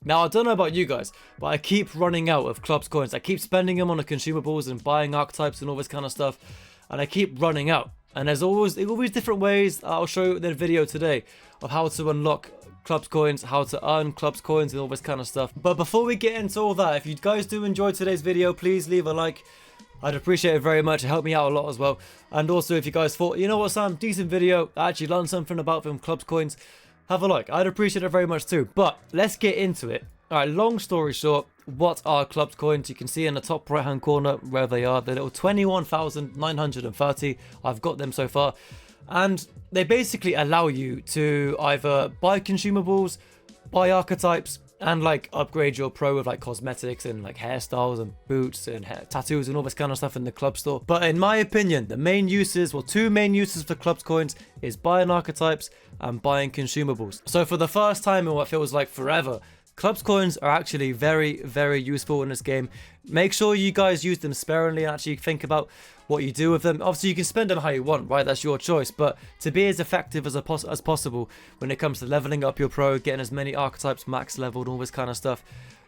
Now, I don't know about you guys, but I keep running out of clubs coins. I keep spending them on the consumables and buying archetypes and all this kind of stuff, and I keep running out. And there's always different ways I'll show you in the video today of how to unlock clubs coins, how to earn clubs coins and all this kind of stuff. But before we get into all that, if you guys do enjoy today's video, please leave a like. I'd appreciate it very much. It helped me out a lot as well. And also, if you guys thought, you know what, Sam, decent video, I actually learned something about them clubs coins, have a like. I'd appreciate it very much too. But let's get into it. All right, long story short, what are clubs coins? You can see in the top right hand corner where they are. The little 21,930. I've got them so far. And they basically allow you to either buy consumables, buy archetypes, and like upgrade your pro with like cosmetics and like hairstyles and boots and tattoos and all this kind of stuff in the club store. But in my opinion, the main uses, well, two main uses for clubs coins is buying archetypes and buying consumables. So for the first time in what feels like forever, clubs coins are actually very, very useful in this game. Make sure you guys use them sparingly and actually think about what you do with them. Obviously, you can spend them how you want, right? That's your choice. But to be as effective as possible when it comes to leveling up your pro, getting as many archetypes max leveled, all this kind of stuff,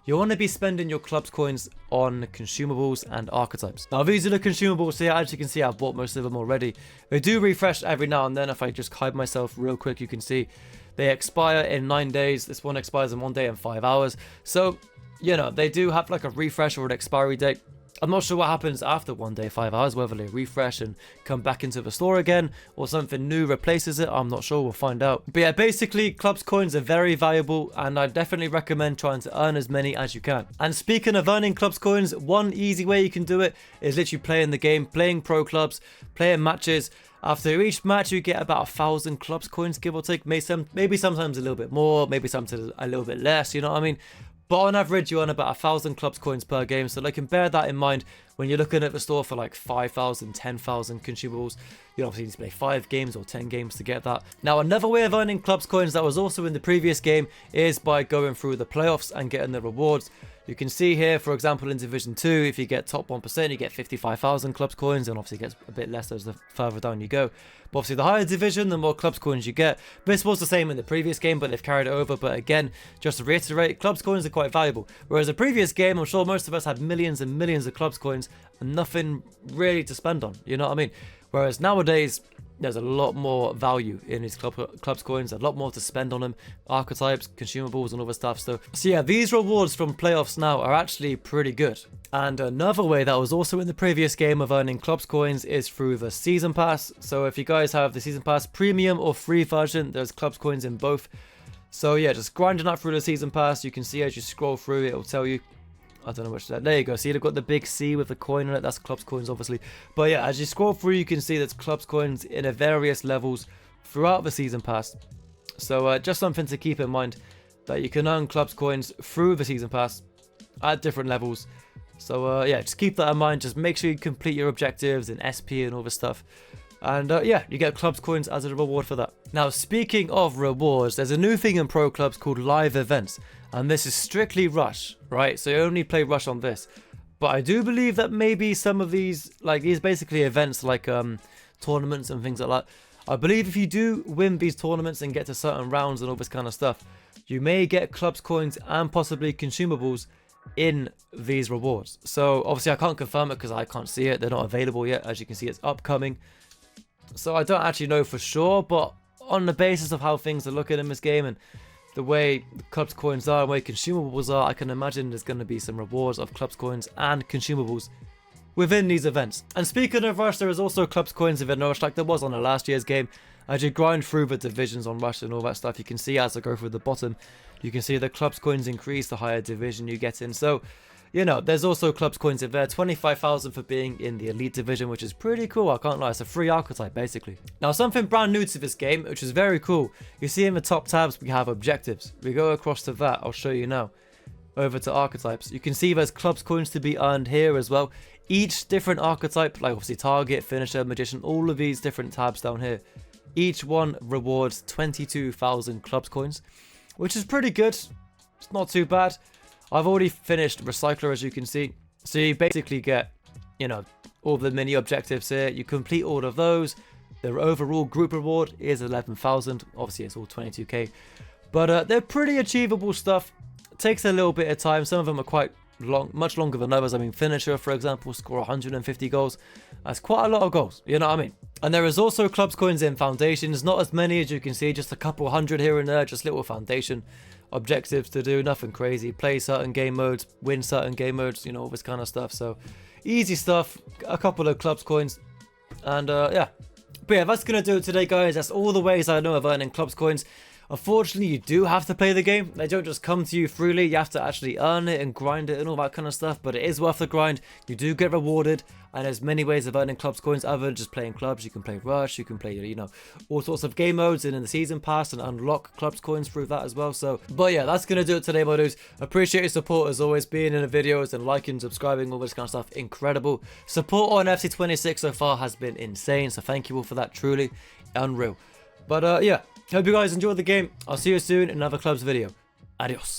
you want to be spending your clubs coins on consumables and archetypes. Now, these are the consumables here. As you can see, I've bought most of them already. They do refresh every now and then. If I just hide myself real quick, you can see they expire in 9 days. This one expires in 1 day and 5 hours. So, you know, they do have like a refresh or an expiry date. I'm not sure what happens after 1 day, 5 hours, whether they refresh and come back into the store again or something new replaces it. I'm not sure, we'll find out. But yeah, basically clubs coins are very valuable and I definitely recommend trying to earn as many as you can. And speaking of earning clubs coins, one easy way you can do it is literally playing the game, playing pro clubs, playing matches. After each match, you get about 1,000 clubs coins, give or take. Maybe sometimes a little bit more, maybe sometimes a little bit less, you know what I mean? But on average, you earn about 1,000 clubs coins per game. So like, bear that in mind when you're looking at the store for like 5,000, 10,000 consumables. You obviously need to play 5 games or 10 games to get that. Now, another way of earning clubs coins that was also in the previous game is by going through the playoffs and getting the rewards. You can see here, for example, in Division 2, if you get top 1%, you get 55,000 clubs coins, and obviously it gets a bit less as the further down you go. But obviously, the higher division, the more clubs coins you get. This was the same in the previous game, but they've carried it over. But again, just to reiterate, clubs coins are quite valuable. Whereas the previous game, I'm sure most of us had millions and millions of clubs coins and nothing really to spend on, you know what I mean? Whereas nowadays, there's a lot more value in these clubs coins, a lot more to spend on them, archetypes, consumables and other stuff. So yeah, these rewards from playoffs now are actually pretty good. And another way that was also in the previous game of earning clubs coins is through the season pass. So if you guys have the season pass premium or free version, there's clubs coins in both. So yeah, just grinding up through the season pass. You can see as you scroll through it, it'll tell you, I don't know which that. There you go. See, they've got the big C with the coin on it. That's clubs coins, obviously. But yeah, as you scroll through, you can see there's clubs coins in various levels throughout the season pass. So just something to keep in mind, that you can earn clubs coins through the season pass at different levels. So yeah, just keep that in mind. Just make sure you complete your objectives in SP and all this stuff. And yeah, you get clubs coins as a reward for that. Now, speaking of rewards, there's a new thing in pro clubs called live events. And this is strictly rush, right? So you only play rush on this. But I do believe that maybe some of these, like these basically events like tournaments and things like that. I believe if you do win these tournaments and get to certain rounds and all this kind of stuff, you may get clubs coins and possibly consumables in these rewards. So obviously I can't confirm it because I can't see it. They're not available yet. As you can see, it's upcoming. So I don't actually know for sure, but on the basis of how things are looking in this game and the way the clubs coins are and the way consumables are, I can imagine there's going to be some rewards of clubs coins and consumables within these events. And speaking of rush, there is also clubs coins within rush, like there was on the last year's game. As you grind through the divisions on rush and all that stuff, you can see as I go through the bottom, you can see the clubs coins increase the higher division you get in. So, you know, there's also clubs coins in there. 25,000 for being in the elite division, which is pretty cool. I can't lie, it's a free archetype basically. Now, something brand new to this game, which is very cool. You see in the top tabs, we have objectives. We go across to that, I'll show you now. Over to archetypes. You can see there's clubs coins to be earned here as well. Each different archetype, like obviously target, finisher, magician, all of these different tabs down here. Each one rewards 22,000 clubs coins, which is pretty good. It's not too bad. I've already finished Recycler, as you can see. So you basically get, you know, all the mini objectives here. You complete all of those. The overall group reward is 11,000. Obviously, it's all 22k. But they're pretty achievable stuff takes a little bit of time. Some of them are quite long, much longer than others. I mean, finisher, for example, score 150 goals. That's quite a lot of goals, you know what I mean? And there is also clubs coins in foundations, not as many as you can see, just a couple hundred here and there, just little foundation objectives to do, nothing crazy. Play certain game modes, win certain game modes, you know, all this kind of stuff. So easy stuff, a couple of clubs coins, and yeah. But yeah, that's gonna do it today, guys. That's all the ways I know of earning clubs coins. Unfortunately, you do have to play the game. They don't just come to you freely. You have to actually earn it and grind it and all that kind of stuff. But it is worth the grind. You do get rewarded. And there's many ways of earning clubs coins other than just playing clubs. You can play Rush. You can play, you know, all sorts of game modes and in the season pass and unlock clubs coins through that as well. So, but yeah, that's going to do it today, my dudes. Appreciate your support as always. Being in the videos and liking, subscribing, all this kind of stuff. Incredible. Support on FC26 so far has been insane. So thank you all for that. Truly unreal. But yeah. Hope you guys enjoyed the game. I'll see you soon in another clubs video. Adios.